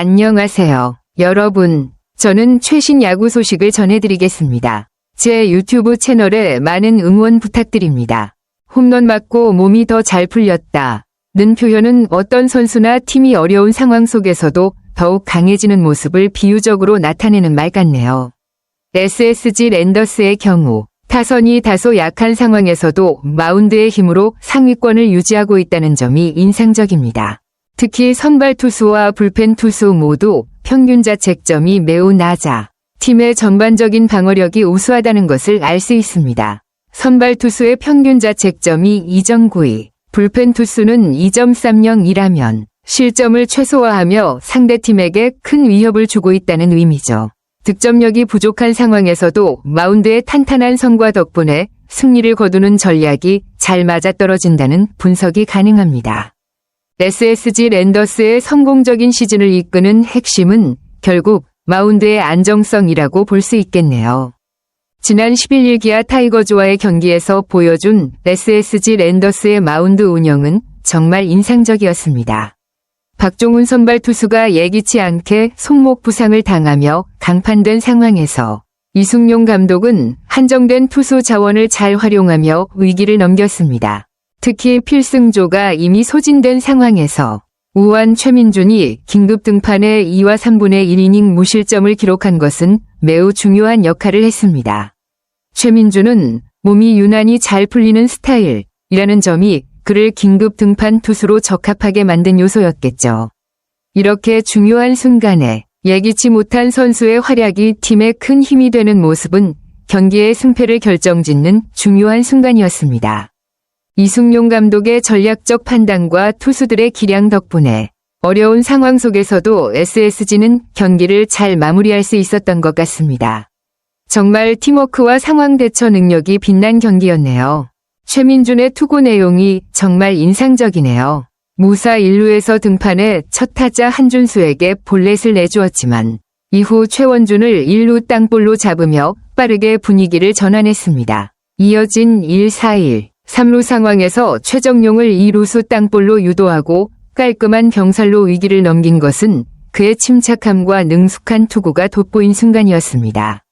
안녕하세요, 여러분. 저는 최신 야구 소식을 전해드리겠습니다. 제 유튜브 채널에 많은 응원 부탁드립니다. 홈런 맞고 몸이 더 잘 풀렸다. 는 표현은 어떤 선수나 팀이 어려운 상황 속에서도 더욱 강해지는 모습을 비유적으로 나타내는 말 같네요. SSG 랜더스의 경우 타선이 다소 약한 상황에서도 마운드의 힘으로 상위권을 유지하고 있다는 점이 인상적입니다. 특히 선발 투수와 불펜 투수 모두 평균 자책점이 매우 낮아 팀의 전반적인 방어력이 우수하다는 것을 알 수 있습니다. 선발 투수의 평균 자책점이 2.92, 불펜 투수는 2.30이라면 실점을 최소화하며 상대팀에게 큰 위협을 주고 있다는 의미죠. 득점력이 부족한 상황에서도 마운드의 탄탄한 선과 덕분에 승리를 거두는 전략이 잘 맞아떨어진다는 분석이 가능합니다. SSG 랜더스의 성공적인 시즌을 이끄는 핵심은 결국 마운드의 안정성이라고 볼 수 있겠네요. 지난 11일 기아 타이거즈와의 경기에서 보여준 SSG 랜더스의 마운드 운영은 정말 인상적이었습니다. 박종훈 선발 투수가 예기치 않게 손목 부상을 당하며 강판된 상황에서 이승용 감독은 한정된 투수 자원을 잘 활용하며 위기를 넘겼습니다. 특히 필승조가 이미 소진된 상황에서 우완 최민준이 긴급 등판에 2와 3분의 1이닝 무실점을 기록한 것은 매우 중요한 역할을 했습니다. 최민준은 몸이 유난히 잘 풀리는 스타일이라는 점이 그를 긴급 등판 투수로 적합하게 만든 요소였겠죠. 이렇게 중요한 순간에 예기치 못한 선수의 활약이 팀에 큰 힘이 되는 모습은 경기의 승패를 결정짓는 중요한 순간이었습니다. 이승용 감독의 전략적 판단과 투수들의 기량 덕분에 어려운 상황 속에서도 SSG는 경기를 잘 마무리할 수 있었던 것 같습니다. 정말 팀워크와 상황 대처 능력이 빛난 경기였네요. 최민준의 투구 내용이 정말 인상적이네요. 무사 1루에서 등판해 첫 타자 한준수에게 볼넷을 내주었지만 이후 최원준을 1루 땅볼로 잡으며 빠르게 분위기를 전환했습니다. 이어진 1-4-1, 3루 상황에서 최정용을 2루수 땅볼로 유도하고 깔끔한 병살로 위기를 넘긴 것은 그의 침착함과 능숙한 투구가 돋보인 순간이었습니다.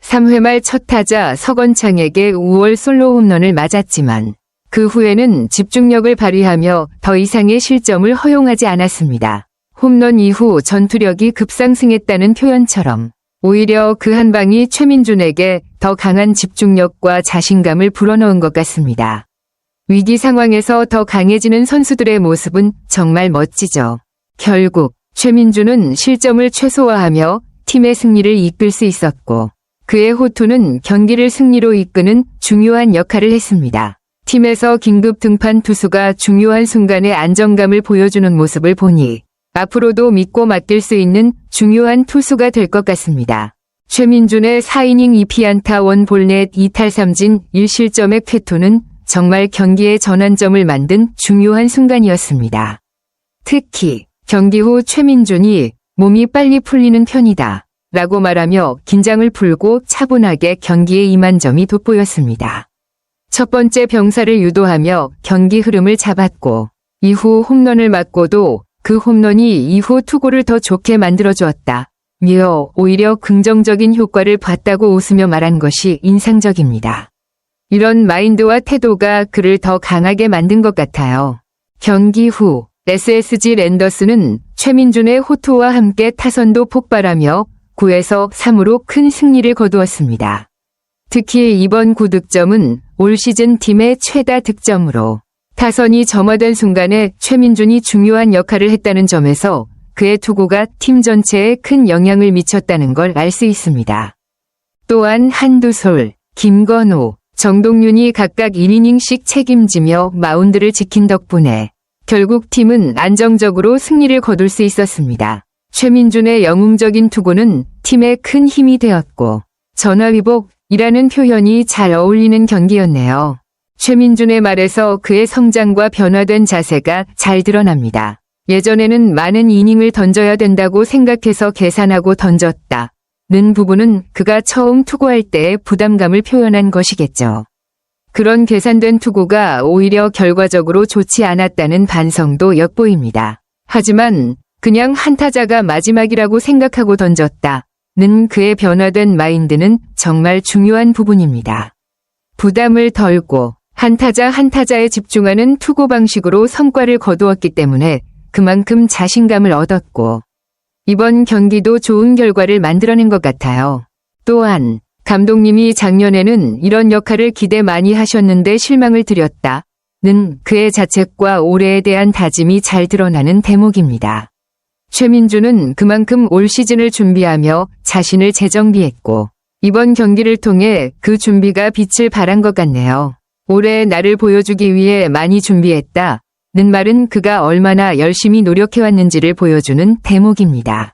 3회 말 첫 타자 서건창에게 5월 솔로 홈런을 맞았지만 그 후에는 집중력을 발휘하며 더 이상의 실점을 허용하지 않았습니다. 홈런 이후 전투력이 급상승했다는 표현처럼 오히려 그 한 방이 최민준에게 더 강한 집중력과 자신감을 불어넣은 것 같습니다. 위기 상황에서 더 강해지는 선수들의 모습은 정말 멋지죠. 결국 최민준은 실점을 최소화하며 팀의 승리를 이끌 수 있었고 그의 호투는 경기를 승리로 이끄는 중요한 역할을 했습니다. 팀에서 긴급 등판 투수가 중요한 순간에 안정감을 보여주는 모습을 보니 앞으로도 믿고 맡길 수 있는 중요한 투수가 될 것 같습니다. 최민준의 4이닝 2피안타 1볼넷 2탈 3진 1실점의 쾌투는 정말 경기의 전환점을 만든 중요한 순간이었습니다. 특히 경기 후 최민준이 몸이 빨리 풀리는 편이다 라고 말하며 긴장을 풀고 차분하게 경기에 임한 점이 돋보였습니다. 첫 번째 병살을 유도하며 경기 흐름을 잡았고 이후 홈런을 맞고도 그 홈런이 이후 투구를 더 좋게 만들어주었다. 오히려 긍정적인 효과를 봤다고 웃으며 말한 것이 인상적입니다. 이런 마인드와 태도가 그를 더 강하게 만든 것 같아요. 경기 후 SSG 랜더스는 최민준의 호투와 함께 타선도 폭발하며 9에서 3으로 큰 승리를 거두었습니다. 특히 이번 9득점은 올 시즌 팀의 최다 득점으로 타선이 점화된 순간에 최민준이 중요한 역할을 했다는 점에서 그의 투구가 팀 전체에 큰 영향을 미쳤다는 걸 알 수 있습니다. 또한 한두솔, 김건호, 정동윤이 각각 1이닝씩 책임지며 마운드를 지킨 덕분에 결국 팀은 안정적으로 승리를 거둘 수 있었습니다. 최민준의 영웅적인 투구는 팀에 큰 힘이 되었고 전화위복이라는 표현이 잘 어울리는 경기였네요. 최민준의 말에서 그의 성장과 변화된 자세가 잘 드러납니다. 예전에는 많은 이닝을 던져야 된다고 생각해서 계산하고 던졌다는 부분은 그가 처음 투구할 때의 부담감을 표현한 것이겠죠. 그런 계산된 투구가 오히려 결과적으로 좋지 않았다는 반성도 엿보입니다. 하지만 그냥 한타자가 마지막이라고 생각하고 던졌다. 는 그의 변화된 마인드는 정말 중요한 부분입니다. 부담을 덜고 한타자에 집중하는 투구 방식으로 성과를 거두었기 때문에 그만큼 자신감을 얻었고 이번 경기도 좋은 결과를 만들어낸 것 같아요. 또한 감독님이 작년에는 이런 역할을 기대 많이 하셨는데 실망을 드렸다. 는 그의 자책과 올해에 대한 다짐이 잘 드러나는 대목입니다. 최민주는 그만큼 올 시즌을 준비하며 자신을 재정비했고 이번 경기를 통해 그 준비가 빛을 발한 것 같네요. 올해 나를 보여주기 위해 많이 준비했다. 는 말은 그가 얼마나 열심히 노력해왔는지를 보여주는 대목입니다.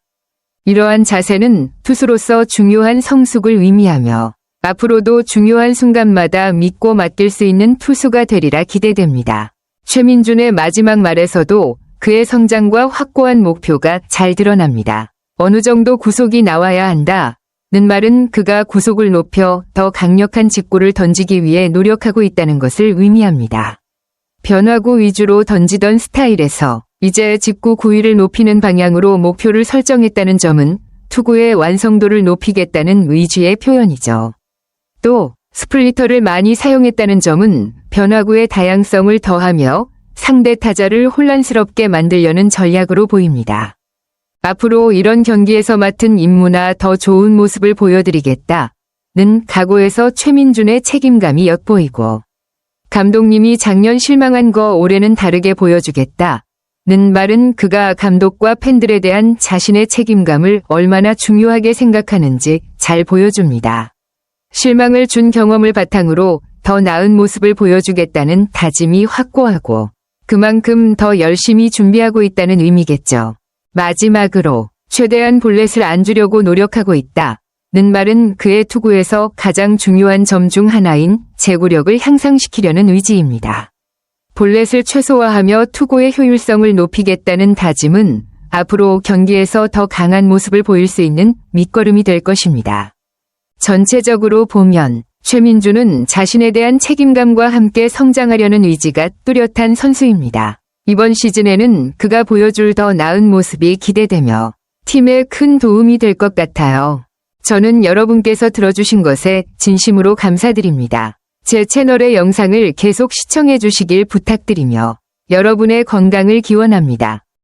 이러한 자세는 투수로서 중요한 성숙을 의미하며 앞으로도 중요한 순간마다 믿고 맡길 수 있는 투수가 되리라 기대됩니다. 최민준의 마지막 말에서도 그의 성장과 확고한 목표가 잘 드러납니다. 어느 정도 구속이 나와야 한다. 는 말은 그가 구속을 높여 더 강력한 직구를 던지기 위해 노력하고 있다는 것을 의미합니다. 변화구 위주로 던지던 스타일에서 이제 직구 구위를 높이는 방향으로 목표를 설정했다는 점은 투구의 완성도를 높이겠다는 의지의 표현이죠. 또 스플리터를 많이 사용했다는 점은 변화구의 다양성을 더하며 상대 타자를 혼란스럽게 만들려는 전략으로 보입니다. 앞으로 이런 경기에서 맡은 임무나 더 좋은 모습을 보여드리겠다. 는 각오에서 최민준의 책임감이 엿보이고 감독님이 작년 실망한 거 올해는 다르게 보여주겠다. 는 말은 그가 감독과 팬들에 대한 자신의 책임감을 얼마나 중요하게 생각하는지 잘 보여줍니다. 실망을 준 경험을 바탕으로 더 나은 모습을 보여주겠다는 다짐이 확고하고 그만큼 더 열심히 준비하고 있다는 의미겠죠. 마지막으로 최대한 볼넷을 안 주려고 노력하고 있다. 는 말은 그의 투구에서 가장 중요한 점 중 하나인 제구력을 향상시키려는 의지입니다. 볼넷을 최소화하며 투구의 효율성을 높이겠다는 다짐은 앞으로 경기에서 더 강한 모습을 보일 수 있는 밑거름이 될 것입니다. 전체적으로 보면 최민준은 자신에 대한 책임감과 함께 성장하려는 의지가 뚜렷한 선수입니다. 이번 시즌에는 그가 보여줄 더 나은 모습이 기대되며 팀에 큰 도움이 될 것 같아요. 저는 여러분께서 들어주신 것에 진심으로 감사드립니다. 제 채널의 영상을 계속 시청해 주시길 부탁드리며 여러분의 건강을 기원합니다.